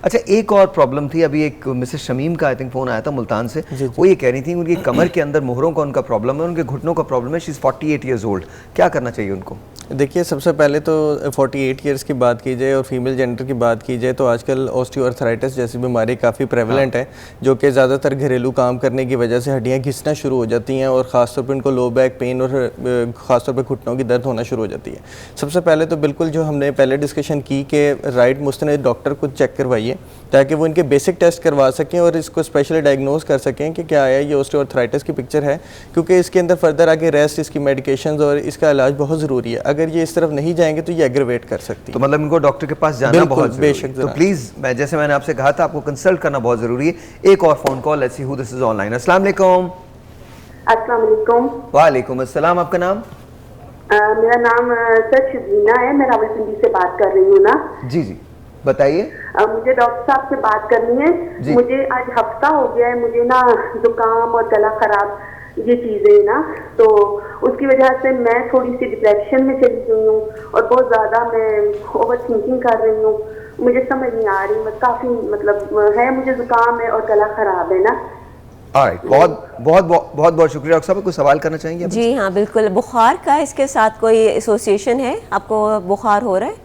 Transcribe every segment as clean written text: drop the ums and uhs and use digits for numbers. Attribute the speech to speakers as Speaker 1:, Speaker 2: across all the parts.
Speaker 1: اچھا ایک اور پرابلم تھی, ابھی ایک مسز شمیم کا آئی تھنک فون آیا تھا ملتان سے, وہ یہ کہہ رہی تھیں ان کی کمر کے اندر مہروں کا ان کا پرابلم ہے, ان کے گھٹنوں کا پرابلم ہے, شی از 48 ایئرز اولڈ, کیا کرنا چاہیے ان کو؟
Speaker 2: دیکھیے سب سے پہلے تو 48 ایئرس کی بات کی جائے اور فیمیل جینڈر کی بات کی جائے تو آج کل اوسٹیو آرتھرائٹس جیسی بیماری کافی پریولنٹ ہے, جو کہ زیادہ تر گھریلو کام کرنے کی وجہ سے ہڈیاں گھسنا شروع ہو جاتی ہیں اور خاص طور پہ ان کو لو بیک پین اور خاص طور پہ گھٹنوں کی درد ہونا شروع ہو جاتی ہے. سب سے پہلے تو بالکل جو ہم نے پہلے ڈسکشن کی کہ رائٹ مستند ڈاکٹر کو چیک کروائیے تاکہ وہ ان کے بیسک ٹیسٹ کروا سکیں اور اس کو اسپیشلی ڈائگنوز کر سکیں کہ کیا ہے یہ اوسٹیو آرتھرائٹس کی پکچر ہے, کیونکہ اس کے اندر فردر آگے ریسٹ, اس کی میڈیکیشنز اور اس کا علاج بہت ضروری ہے. اگر یہ اس طرف نہیں جائیں گے تو یہ ایگریویٹ کر سکتی ہے,
Speaker 1: تو مطلب ان کو ڈاکٹر کے پاس جانا بہت ضروری ہے. تو پلیز جیسے میں نے آپ سے کہا تھا آپ کو کنسلٹ کرنا بہت ضروری ہے. ایک اور phone call, let's see who this is on line. السلام علیکم.
Speaker 3: السلام علیکم.
Speaker 1: وعلیکم السلام. آپ کا نام؟
Speaker 3: میرا نام سر شبینہ ہے, میں راولپنڈی سے بات کر رہی ہوں نا.
Speaker 1: جی جی بتائیے.
Speaker 3: مجھے ڈاکٹر صاحب سے بات کرنی ہے. مجھے آج ہفتہ ہو گیا ہے, مجھے نا زکام اور گلا خراب یہ چیزیں نا, تو اس کی وجہ سے میں تھوڑی سی ڈپریشن میں چلی گئی ہوں اور بہت زیادہ میں اوور تھنکنگ کر رہی ہوں. مجھے سمجھ نہیں آ رہی, کافی مطلب ہے, مجھے زکام ہے اور گلا خراب ہے نا.
Speaker 1: بہت شکریہ. ڈاکٹر صاحب کوئی سوال کرنا چاہیں گے؟
Speaker 4: جی ہاں بالکل. بخار کا اس کے ساتھ کوئی ایسوسیشن ہے؟ آپ کو بخار ہو رہا ہے؟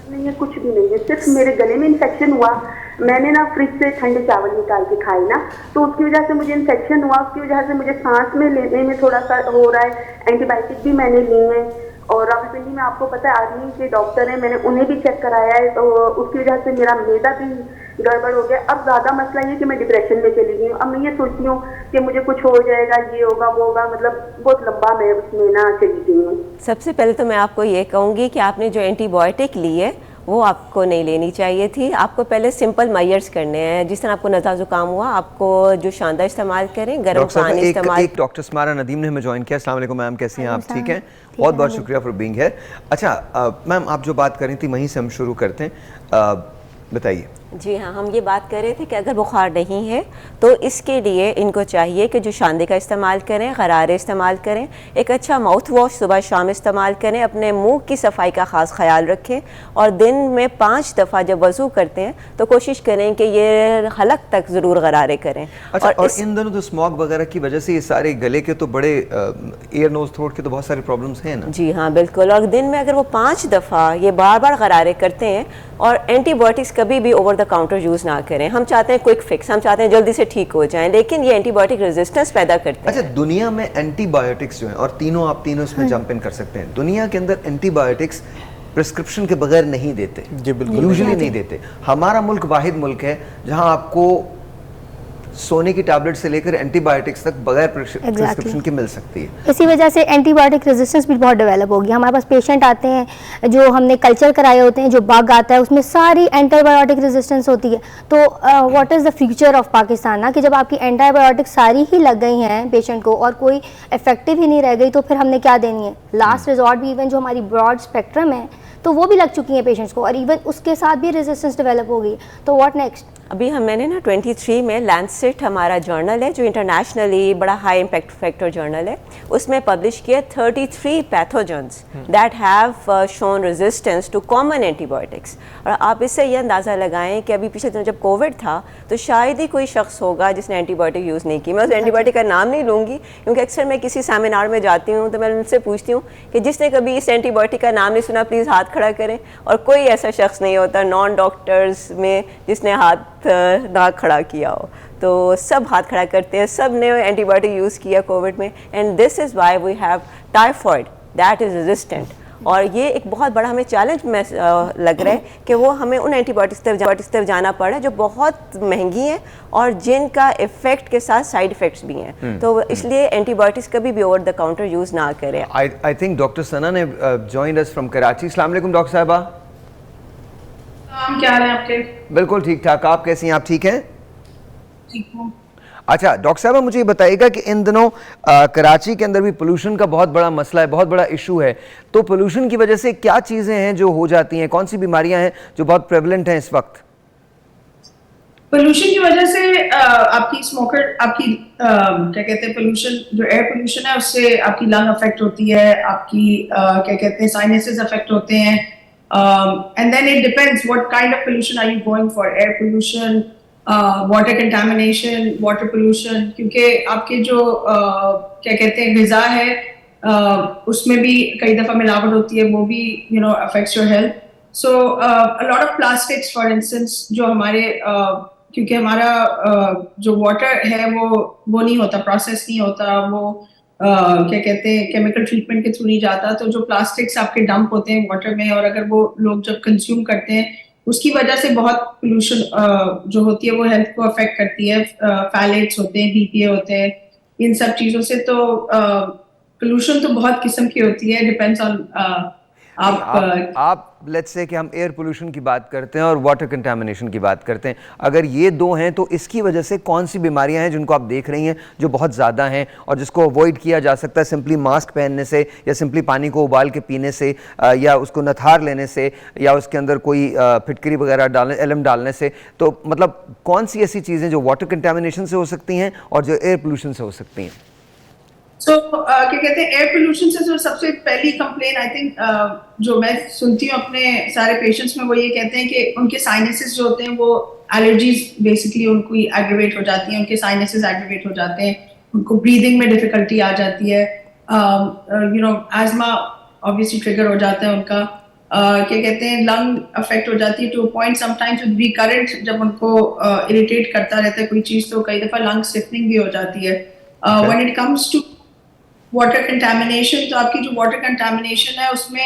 Speaker 3: نہیں, کچھ بھی نہیں ہے, صرف میرے گلے میں انفیکشن ہوا. میں نے نا فریج سے ٹھنڈے چاول نکال کے کھائے نا, تو اس کی وجہ سے مجھے انفیکشن ہوا. اس کی وجہ سے مجھے سانس میں لینے میں تھوڑا سا ہو رہا ہے. اینٹی بایوٹک بھی میں نے لی ہے, اور راولپنڈی میں آپ کو پتہ ہے آدمی کے ڈاکٹر ہیں, میں نے انہیں بھی چیک کرایا ہے, تو اس کی وجہ سے میرا معدہ بھی گڑبڑ ہو گیا. اب زیادہ مسئلہ یہ کہ میں ڈپریشن میں چلی گئی ہوں. اب میں یہ سوچتی ہوں کہ مجھے کچھ ہو جائے گا, یہ ہوگا وہ ہوگا, مطلب بہت لمبا میں اس میں نا چلی گئی ہوں.
Speaker 4: سب سے پہلے تو میں آپ کو یہ کہوں گی کہ آپ نے جو اینٹی بایوٹک لی ہے وہ آپ کو نہیں لینی چاہیے تھی. آپ کو پہلے سمپل میئرز کرنے ہیں. جس طرح آپ کو نزلہ زکام ہوا, آپ کو جو شاندہ استعمال کریں, گرم پانی استعمال.
Speaker 1: ایک ڈاکٹر سمارا ندیم نے ہمیں جوائن کیا. السلام علیکم میم, کیسی ہیں آپ؟ ٹھیک ہیں, بہت شکریہ فار بینگ ہیئر. اچھا میم آپ جو بات کر رہی تھی وہیں سے ہم شروع کرتے ہیں, بتائیے.
Speaker 4: جی ہاں, ہم یہ بات کر رہے تھے کہ اگر بخار نہیں ہے تو اس کے لیے ان کو چاہیے کہ جو شاندے کا استعمال کریں, غرارے استعمال کریں, ایک اچھا ماؤتھ واش صبح شام استعمال کریں, اپنے منہ کی صفائی کا خاص خیال رکھیں, اور دن میں 5 دفعہ جب وضو کرتے ہیں تو کوشش کریں کہ یہ حلق تک ضرور غرارے کریں.
Speaker 1: اچھا, اور ان دنوں تو اسموگ وغیرہ کی وجہ سے یہ سارے گلے کے تو بڑے ایئر نوز تھروٹ کے تو بہت سارے پرابلمس ہیں نا.
Speaker 4: جی ہاں بالکل, اور دن میں اگر وہ 5 دفعہ یہ بار بار غرارے کرتے ہیں, اور اینٹی بایوٹکس کبھی بھی اوور دا کاؤنٹر یوز نہ کریں. ہم چاہتے ہیں کوئک فکس, ہم چاہتے ہیں جلدی سے ٹھیک ہو جائیں, لیکن یہ اینٹی بایوٹک ریزسٹنس پیدا کرتے ہیں.
Speaker 1: اچھا دنیا میں اینٹی بایوٹکس جو ہیں, اور آپ تینوں اس میں جمپ ان کر سکتے ہیں, دنیا کے اندر اینٹی بایوٹکس پرسکرپشن کے بغیر نہیں دیتے.
Speaker 2: جی بالکل,
Speaker 1: یوزلی نہیں دیتے. ہمارا ملک واحد ملک ہے جہاں آپ کو سونے کی ٹیبلٹ سے لے کر اینٹی بایوٹکس تک بغیر پرسکرپشن کے مل سکتی ہے.
Speaker 5: اسی وجہ سے اینٹی بایوٹک ریزسٹنس بھی بہت ڈیولپ ہو گیا. ہمارے پاس پیشنٹ آتے ہیں جو ہم نے کلچر کرائے ہوتے ہیں, جو بگ آتا ہے اس میں ساری اینٹی بایوٹک ریزسٹنس ہوتی ہے. تو what is the future of Pakistan نا, کہ جب آپ کی اینٹی بایوٹک ساری ہی لگ گئی ہیں پیشنٹ کو اور کوئی افیکٹو ہی نہیں رہ گئی, تو پھر ہم نے کیا دینی ہے. لاسٹ ریزورٹ بھی ایون جو ہماری براڈ اسپیکٹرم ہے تو وہ بھی لگ چکی ہیں پیشنٹس کو, اور ایون اس کے ساتھ بھی ریزسٹنس ڈیولپ ہو گئی. تو واٹ نیکسٹ؟
Speaker 4: ابھی میں نے نا 23 میں لینسٹ ہمارا جرنل ہے جو انٹرنیشنلی بڑا ہائی امپیکٹ فیکٹر جرنل ہے, اس میں پبلش کیا 33 pathogens that have shown resistance to common antibiotics. اور آپ اس سے یہ اندازہ لگائیں کہ ابھی پچھلے دنوں جب کووڈ تھا تو شاید ہی کوئی شخص ہوگا جس نے اینٹی بایوٹک یوز نہیں کی. میں اس اینٹی بایوٹک کا نام نہیں لوں گی کیونکہ اکثر میں کسی سیمینار میں جاتی ہوں تو میں ان سے پوچھتی ہوں کہ جس نے کبھی اس اینٹی بایوٹک کا نام نہیں سنا پلیز ہاتھ کھڑا کریں, اور کوئی ایسا شخص نہیں ہوتا نان ڈاکٹرز میں جس نے ہاتھ نہ کھڑا کیا ہو. تو سب ہاتھ کھڑا کرتے ہیں, سب نے اینٹی بایوٹک یوز کیا کووڈ میں, and this is why we have typhoid that is resistant. اور یہ ایک بہت بڑا ہمیں چیلنج میں لگ رہا ہے کہ وہ ہمیں ان اینٹی بایوٹکس طرف جانا پڑا جو بہت مہنگی ہیں اور جن کا افیکٹ کے ساتھ سائیڈ افیکٹس بھی ہیں. تو اس لیے اینٹی بایوٹکس کبھی بھی اوور دا کاؤنٹر یوز نہ کریں.
Speaker 1: آئی تھنک ڈاکٹر ثنا نے جوائنڈ اس فرام کراچی. السلام علیکم ڈاکٹر صاحبہ.
Speaker 6: کیا حال ہے آپ کے؟
Speaker 1: بالکل ٹھیک ٹھاک, آپ کیسی ہیں؟ آپ ٹھیک ہیں؟
Speaker 6: ٹھیک ہوں.
Speaker 1: اچھا ڈاکٹر صاحبہ مجھے یہ بتائیے گا کہ ان دنوں کراچی کے اندر بھی پولوشن کا بہت بڑا مسئلہ ہے, بہت بڑا ایشو ہے, تو پولوشن کی وجہ سے کیا چیزیں ہیں جو ہو جاتی ہیں, کون سی بیماریاں ہیں جو بہت پریولنٹ ہیں اس وقت؟
Speaker 6: پولوشن کی وجہ سے آپ کی اسموکر, آپ کی کیا کہتے ہیں پولوشن, جو ایئر پولوشن ہے اس سے آپ کی لنگ افیکٹ ہوتی ہے, آپ کی کیا کہتے ہیں سائنسز افیکٹ ہوتے ہیں, And then it depends what kind of pollution are you going for, air pollution, water contamination, water pollution, کیونکہ آپ کے جو کیا کہتے ہیں غذا ہے اس میں بھی کئی دفعہ ملاوٹ ہوتی ہے, وہ بھی affects your health. So a lot of plastics for instance جو ہمارے کیونکہ ہمارا جو واٹر ہے وہ نہیں ہوتا, پروسیس نہیں ہوتا, وہ کیا کہتے ہیں کیمیکل ٹریٹمنٹ کے تھرو نہیں جاتا, تو جو پلاسٹکس آپ کے ڈمپ ہوتے ہیں واٹر میں, اور اگر وہ لوگ جب کنزیوم کرتے ہیں اس کی وجہ سے بہت پولوشن جو ہوتی ہے وہ ہیلتھ کو افیکٹ کرتی ہے. فیلیٹس ہوتے ہیں, BPA ہوتے ہیں, ان سب چیزوں سے. تو پولوشن تو بہت قسم کی ہوتی ہے, ڈپینڈس آن
Speaker 1: آپ لیٹس سے کہ ہم ایئر پولوشن کی بات کرتے ہیں اور واٹر کنٹامنیشن کی بات کرتے ہیں, اگر یہ دو ہیں تو اس کی وجہ سے کون سی بیماریاں ہیں جن کو آپ دیکھ رہی ہیں جو بہت زیادہ ہیں اور جس کو اوائڈ کیا جا سکتا ہے سمپلی ماسک پہننے سے, یا سمپلی پانی کو ابال کے پینے سے, یا اس کو نتھار لینے سے, یا اس کے اندر کوئی پھٹکری وغیرہ ڈالنے, ایلم ڈالنے سے؟ تو مطلب کون سی ایسی چیزیں جو واٹر کنٹامنیشن سے ہو سکتی ہیں اور جو ایئر پولوشن سے ہو سکتی ہیں؟
Speaker 6: سو کیا کہتے ہیں ایئر پولوشن سے جو سب سے پہلی کمپلین آئی تھنک جو میں سنتی ہوں اپنے سارے پیشنٹس میں, وہ یہ کہتے ہیں کہ ان کے سائنسز جو ہوتے ہیں وہ الرجیز بیسکلی ان کو ایگریویٹ ہو جاتی ہیں, ان کے سائنسز ایگریویٹ ہو جاتے ہیں, ان کو بریدنگ میں ڈیفیکلٹی آ جاتی ہے, ایزما آبویسلی ٹریگر ہو جاتا ہے ان کا, کیا کہتے ہیں لنگ افیکٹ ہو جاتی ہے to point sometimes with recurrent, جب ان کو اریٹیٹ کرتا رہتا ہے کوئی چیز تو کئی دفعہ لنگ اسٹفنگ بھی ہو جاتی ہے. When it comes to water contamination, تو آپ کی جو واٹر کنٹامنیشن ہے اس میں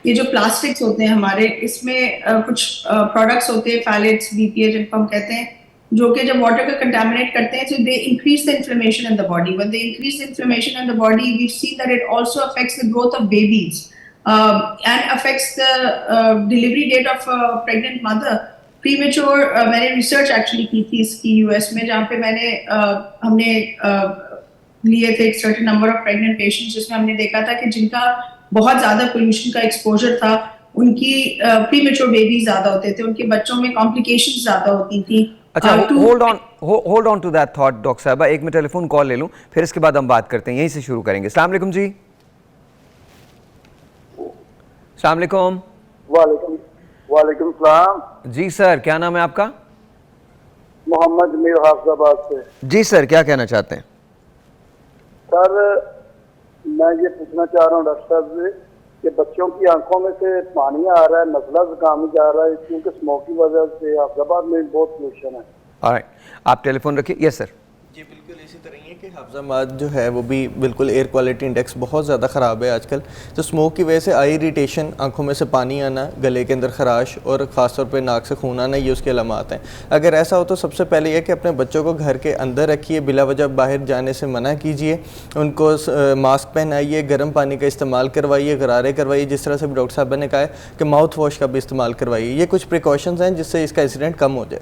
Speaker 6: یہ جو پلاسٹکس ہوتے ہیں ہمارے, اس میں کچھ پروڈکٹس ہوتے ہیں فیلیٹس, BPA جن کو ہم کہتے ہیں, جو کہ جب واٹر کو کنٹامنیٹ کرتے ہیں so they increase the inflammation in the body. When they increase the inflammation in the body, we see that it also affects the growth of babies and affects the delivery date of a pregnant mother. Premature میں نے research actually کی تھی اس کی US میں, جہاں پہ ہم نے لیے تھے ایک certain number of pregnant patients, جس میں ہم نے دیکھا تھا کہ جن کا بہت زیادہ پولوشن کا ایکسپوجر تھا ان کی پری میچور بیبیز زیادہ ہوتے تھے, ان کے بچوں میں کمپلیکیشن زیادہ ہوتی تھیں.
Speaker 1: اچھا hold on to that thought doctor صاحبہ, ایک میں ٹیلی فون کال لے لوں, پھر اس کے بعد ہم بات کرتے ہیں, یہیں سے شروع کریں گے. السلام علیکم جی. السلام علیکم.
Speaker 7: وعلیکم السلام.
Speaker 1: جی سر, کیا نام ہے آپ کا؟
Speaker 7: محمد میر حافظ آباد سے.
Speaker 1: جی سر, کیا کہنا چاہتے ہیں؟
Speaker 7: سر میں یہ پوچھنا چاہ رہا ہوں ڈاکٹر صاحب سے کہ بچوں کی آنکھوں میں سے پانی آ رہا ہے, نزلہ زکام جا رہا ہے, کیونکہ اسموک کی وجہ سے حافظ آباد میں بہت پولوشن ہے.
Speaker 1: آلرائٹ, آپ ٹیلی فون رکھیے. یس سر.
Speaker 2: جی بالکل اسی طرح ہی ہے کہ حافظ آباد جو ہے وہ بھی بالکل ایئر کوالٹی انڈیکس بہت زیادہ خراب ہے آج کل. تو اسموک کی وجہ سے آئی اریٹیشن, آنکھوں میں سے پانی آنا, گلے کے اندر خراش اور خاص طور پہ ناک سے خون آنا, یہ اس کے علامات ہیں. اگر ایسا ہو تو سب سے پہلے یہ کہ اپنے بچوں کو گھر کے اندر رکھیے, بلا وجہ باہر جانے سے منع کیجیے, ان کو ماسک پہنائیے, گرم پانی کا استعمال کروائیے, غرارے کروائیے, جس طرح سے ڈاکٹر صاحب نے کہا ہے کہ ماؤتھ واش کا بھی استعمال کروائیے. یہ کچھ پریکاشنز ہیں جس سے اس کا انسیڈنٹ کم ہو جائے.